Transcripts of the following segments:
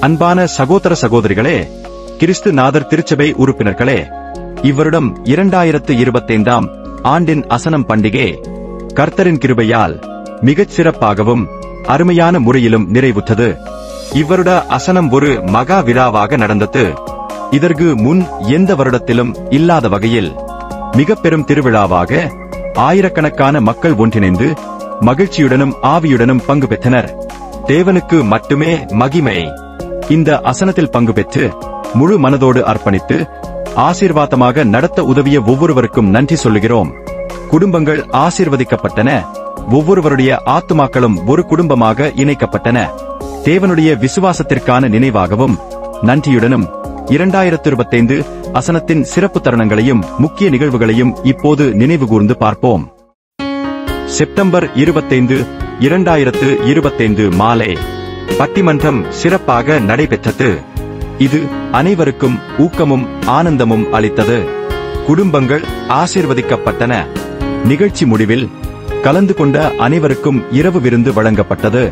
அன்பான சகோதர சகோதரிகளே, கிறிஸ்து நாதர் திருச்சபை உறுப்பினர்களே, இவ்வருடம் 2025ஆம் ஆண்டின் அசனம் பண்டிகை கர்த்தரின் கிருபையால் மிகச் சிறப்பாகவும் அருமையான முறையிலும் நிறைவுற்றது. இவ்வருட அசனம் ஒரு மகா விழாவாக நடந்தது. இதற்கு முன் எந்த வருடத்திலும் இல்லாத வகையில் மிக பெரும் திருவிழாவாக ஆயிரக்கணக்கான மக்கள் ஒன்றிணைந்து மகிழ்ச்சியுடனும் ஆவியுடனும் பங்கு பெற்றனர். தேவனுக்கு மட்டுமே மகிமை. இந்த அசனத்தில் பங்கு பெற்று முழு மனதோடு அர்ப்பணித்து ஆசீர்வாதமாக நடத்த உதவிய ஒவ்வொருவருக்கும் நன்றி சொல்லுகிறோம். குடும்பங்கள் ஆசீர்வதிக்கப்பட்டன. ஒவ்வொருவருடைய ஆத்துமாக்களும் ஒரு குடும்பமாக இணைக்கப்பட்டன. தேவனுடைய விசுவாசத்திற்கான நினைவாகவும் நன்றியுடனும் 2025 அசனத்தின் சிறப்பு தருணங்களையும் முக்கிய நிகழ்வுகளையும் இப்போது நினைவுகூர்ந்து பார்ப்போம். செப்டம்பர் 25, 2025 மாலை பட்டிமன்றம் சிறப்பாக நடைபெற்றது. இது அனைவருக்கும் ஊக்கமும் ஆனந்தமும் அளித்தது. குடும்பங்கள் ஆசீர்வதிக்கப்பட்டன. நிகழ்ச்சி முடிவில் கலந்து கொண்ட அனைவருக்கும் இரவு விருந்து வழங்கப்பட்டது.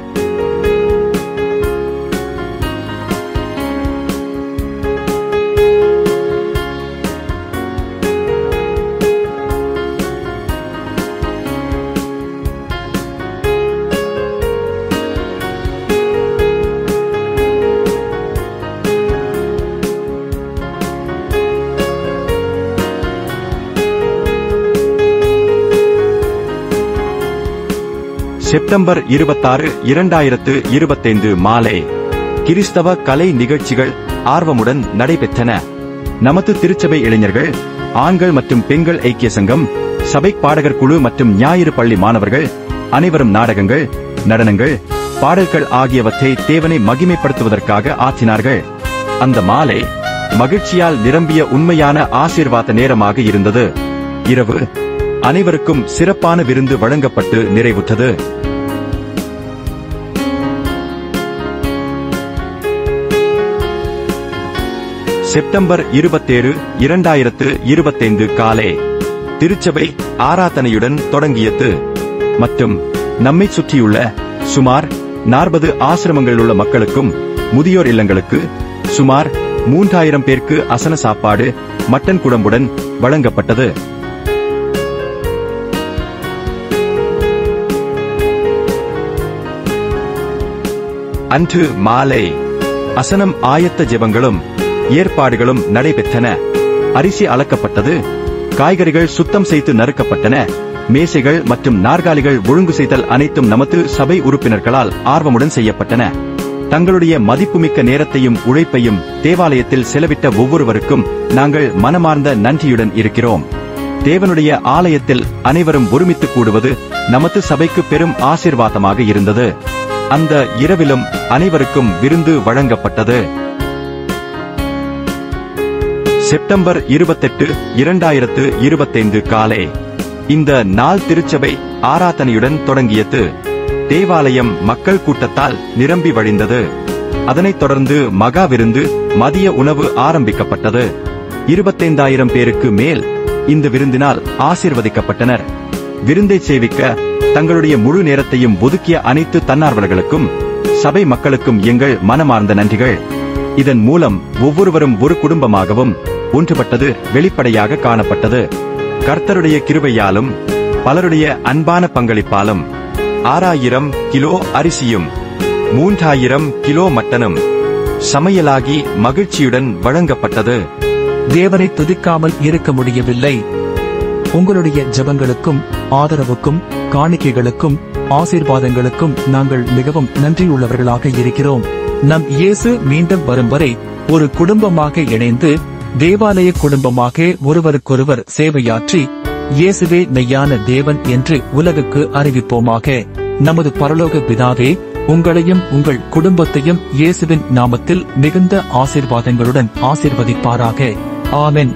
செப்டம்பர் 26, 2025 மாலை கிறிஸ்தவ கலை நிகழ்ச்சிகள் ஆர்வமுடன் நடைபெற்றன. நமது திருச்சபை இளைஞர்கள், ஆண்கள் மற்றும் பெண்கள் ஐக்கிய சங்கம், சபை பாடகர் குழு மற்றும் ஞாயிறு பள்ளி மாணவர்கள் அனைவரும் நாடகங்கள், நடனங்கள், பாடல்கள் ஆகியவற்றை தேவனை மகிமைப்படுத்துவதற்காக ஆற்றினார்கள். அந்த மாலை மகிழ்ச்சியால் நிரம்பிய உண்மையான ஆசீர்வாத நேரமாக இருந்தது. இரவு அனைவருக்கும் சிறப்பான விருந்து வழங்கப்பட்டு நிறைவுற்றது. செப்டம்பர் 27, 2025 காலை திருச்சபை ஆராதனையுடன் தொடங்கியது மற்றும் நம்மை சுற்றியுள்ள சுமார் 40 ஆசிரமங்களில் உள்ள மக்களுக்கும் முதியோர் இல்லங்களுக்கு சுமார் 3000 பேருக்கு அசன சாப்பாடு மட்டன் குழம்புடன் வழங்கப்பட்டது. அன்று மாலை அசனம் ஆயத்த ஜெபங்களும் ஏற்பாடுகளும் நடைபெற்றன. அரிசி அளக்கப்பட்டது. காய்கறிகள் சுத்தம் செய்து நறுக்கப்பட்டன. மேசைகள் மற்றும் நாற்காலிகள் ஒழுங்கு செய்தல் அனைத்தும் நமது சபை உறுப்பினர்களால் ஆர்வமுடன் செய்யப்பட்டன. தங்களுடைய மதிப்புமிக்க நேரத்தையும் உழைப்பையும் தேவாலயத்தில் செலவிட்ட ஒவ்வொருவருக்கும் நாங்கள் மனமார்ந்த நன்றியுடன் இருக்கிறோம். தேவனுடைய ஆலயத்தில் அனைவரும் ஒருமித்து கூடுவது நமது சபைக்கு பெரும் ஆசீர்வாதமாக இருந்தது. அந்த இரவிலும் அனைவருக்கும் விருந்து வழங்கப்பட்டது. செப்டம்பர் 28, 2025 காலை இந்த நாள் திருச்சபை ஆராதனையுடன் தொடங்கியது. தேவாலயம் மக்கள் கூட்டத்தால் நிரம்பி வழிந்தது. அதனைத் தொடர்ந்து மகா விருந்து மதிய உணவு ஆரம்பிக்கப்பட்டது. 25,000 பேருக்கு மேல் இந்த விருந்தினால் ஆசீர்வதிக்கப்பட்டனர். விருந்தை சேவிக்க தங்களுடைய முழு நேரத்தையும் ஒதுக்கிய அனைத்து தன்னார்வலர்களுக்கும் சபை மக்களுக்கும் எங்கள் மனமார்ந்த நன்றிகள். இதன் மூலம் ஒவ்வொருவரும் ஒரு குடும்பமாகவும் ஒன்றுபட்டது வெளிப்படையாக காணப்பட்டது. கர்த்தருடைய கிருபையாலும் பலருடைய அன்பான பங்களிப்பாலும் 6000 கிலோ அரிசியும் 3000 கிலோ மட்டனும் சமையலாகி மகிழ்ச்சியுடன் வழங்கப்பட்டது. தேவனை துதிக்காமல் இருக்க முடியவில்லை. உங்களுடைய ஜெபங்களுக்கும் ஆதரவுக்கும் காணிக்கைகளுக்கும் ஆசீர்வாதங்களுக்கும் நாங்கள் மிகவும் நன்றியுள்ளவர்களாக இருக்கிறோம். நம் இயேசு மீண்டும் வரும் வரை ஒரு குடும்பமாக இணைந்து தேவாலய குடும்பமாக ஒருவருக்கொருவர் சேவையாற்றி இயேசுவே மெய்யான தேவன் என்று உலகுக்கு அறிவிப்போமாக. நமது பரலோக பிதாவே, உங்களையும் உங்கள் குடும்பத்தையும் இயேசுவின் நாமத்தில் மிகுந்த ஆசீர்வாதங்களுடன் ஆசீர்வதிப்பாராக. ஆமென்.